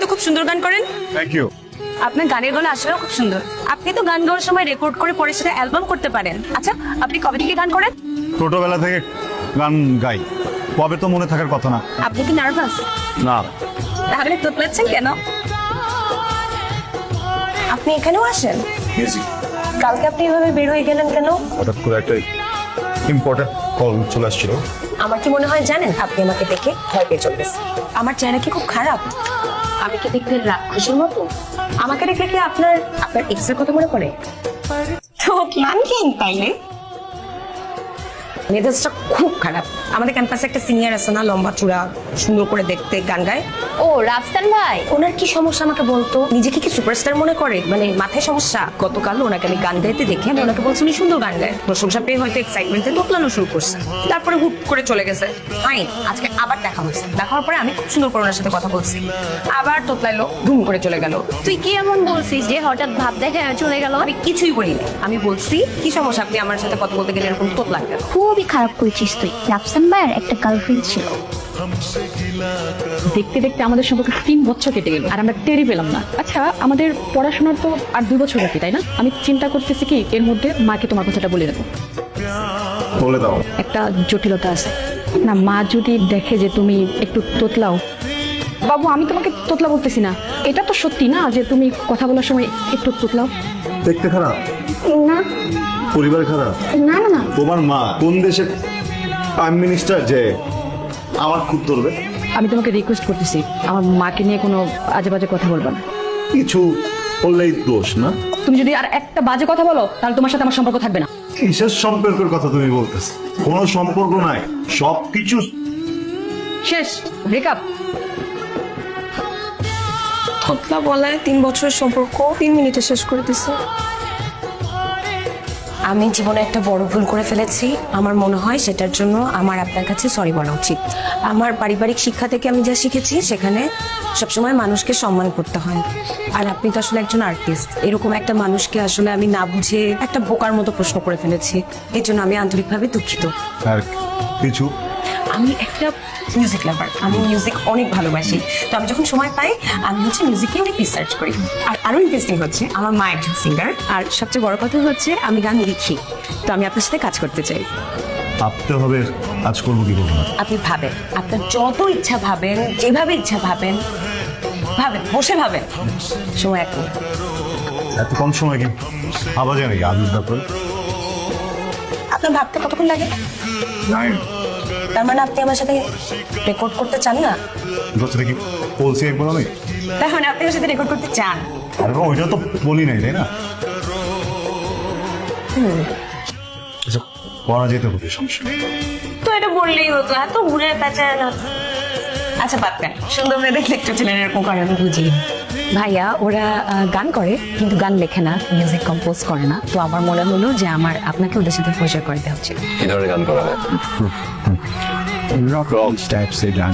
তো খুব সুন্দর গান করেন। Thank you. আপনার গানের গলা আসলেও খুব সুন্দর। আপনি তো গান গাওয়ার সময় রেকর্ড করে পরে সেটা অ্যালবাম করতে পারেন। আচ্ছা, আপনি কবে থেকে গান করেন? ছোটবেলা থেকে গান গাই, কবে তো মনে থাকার কথা না। আপনি কি নার্ভাস? না। তাহলে তোতলাচ্ছেন কেন? আপনি এখানেও আসেন? কালকে আপনি এভাবে বের হয়ে গেলেন কেন? হঠাৎ করে একটা ইম্পর্টেন্ট কল চলে আসছিল। আমার কি মনে হয় জানেন, আপনি আমাকে দেখে ভয় পেয়ে চলতেছেন। আমার চেহারা কি খুব খারাপ? আমি কি দেখতে রাক্ষসের মতো? আমাকে দেখে কি আপনার এক্সের কথা মনে পড়ে? তো প্ল্যান কেন তাইলে? মেজাজটা খুব খারাপ। আমাদের ক্যাম্পাসে একটা সিনিয়র আছে না, লম্বা চূড়া, সুন্দর করে দেখতে, গান গায়। ও রাফসান ভাই, ওনার কি সমস্যা আমাকে বলতো? নিজেকে কি সুপারস্টার মনে করে? মানে মাথায় সমস্যা? গতকাল ওনাকে আমি গান গাইতে দেখে আমি ওনাকে বলছি উনি সুন্দর গান গায়। প্রশংসা পেয়ে হয়তো এক্সাইটমেন্টে তোতলানো শুরু করছে, তারপরে হুট করে চলে গেছে। ফাইন, আজকে আবার দেখা হয়েছে। দেখা হওয়ার পরে আমি খুব সুন্দর করে ওনার সাথে কথা বলছি, আবার তোতলাইলো, ধুম করে চলে গেল। তুই কি এমন বলছিস যে হঠাৎ ভাব দেখা চলে গেল? আমি কিছুই করিনি। আমি বলছি কি সমস্যা, আপনি আমার সাথে কথা বলতে গেলে এরকম তোতলা কেন? খুবই খারাপ করেছিস তুই। রাফসান ভাইয়ের একটা গার্লফ্রেন্ড ছিল। দেখতে দেখতে আমাদের সম্পর্কে 3 বছর কেটে গেল আর আমরা টেরই পেলাম না। আচ্ছা, আমাদের পড়াশোনার তো আর 2 বছর বাকি, তাই না? আমি চিন্তা করতেছি কি এর মধ্যে মাকে তোমার কথাটা বলে দেবো। বলে দাও। একটা জটিলতা আছে না, মা যদি দেখে যে তুমি একটু তোতলাও। বাবু, আমি তোমাকে তোতলা বলতেছি না, এটা তো সত্যি না যে তুমি কথা বলার সময় একটু তোতলাও। দেখতে খারাপ? না পরিবার খারাপ? না না না, তোমার মা কোন দেশের প্রাইম মিনিস্টার যে আমার খুব ধরবে? আমি তোমাকে রিকোয়েস্ট করতেছি আমার মাকে নিয়ে কোনো আজে বাজে কথা বলবা না। কিছু বললেই দোষ না? তুমি যদি আর একটা বাজে কথা বলো তাহলে তোমার সাথে আমার সম্পর্ক থাকবে না। কিসের সম্পর্কের কথা তুমি বলতেছো? কোনো সম্পর্ক নাই, সবকিছু শেষ, ব্রেকআপ। তোতলা বলায় 3 বছরের সম্পর্ক 3 মিনিটে শেষ করে দিছে। আমি জীবনে একটা বড় ভুল করে ফেলেছি। আমার মনে হয় সেটার জন্য আমার আপনার কাছে সরি বলা উচিত। আমার পারিবারিক শিক্ষা থেকে আমি যা শিখেছি সেখানে সবসময় মানুষকে সম্মান করতে হয়। আর আপনি তো আসলে একজন আর্টিস্ট, এরকম একটা মানুষকে আসলে আমি না বুঝে একটা বোকার মতো প্রশ্ন করে ফেলেছি। এর জন্য আমি আন্তরিকভাবে দুঃখিত। আর কিছু আমি একটা মিউজিক লাভার, আমি মিউজিক অনেক ভালোবাসি। তো আমি যখন সময় পাই আমি মিউজিকে অনেক রিসার্চ করি। আর আরো ইন্টারেস্টিং হচ্ছে আমার মা একজন সিঙ্গার, আর সবচেয়ে বড় কথা হচ্ছে আমি গান লিখি। তো আমি আপনার সাথে কাজ করতে চাই। ভাবতে হবে কাজ করবো কি করবো না। আপনি ভাবেন, আপনার যত ইচ্ছা ভাবেন, যেভাবে ইচ্ছা ভাবেন, বসে ভাবেন, সময় এখন। এত কম সময় কি ভাবা যায় নাকি আলুর ব্যাপারে? আপনার ভাবতে কতক্ষণ লাগে? তার মানে আপনি আমার সাথে রেকর্ড করতে চান না? কি বলছি একবার আমি? তার মানে আপনি আমার সাথে রেকর্ড করতে চান? আরে ওইটা তো বলি নাই, তাই না? আচ্ছা, করা যেতে হবে, সমস্যা নেই। তো এটা বললেই হতো, এত ঘুরে পেঁচায় না। আচ্ছা পাতবেন, সুন্দর মেয়ে দেখলে একটু ছিলেন এরকম করে, আমি বুঝি। ভাইয়া ওরা গান করে কিন্তু গান লেখে না, মিউজিক কম্পোজ করে না। তো আমার মনে হলো যে আমার আপনাকে ওদের সাথে পরিচয় করে দেওয়া উচিত। কি ধরনের গান করা হয়? রক টাইপস এর গান।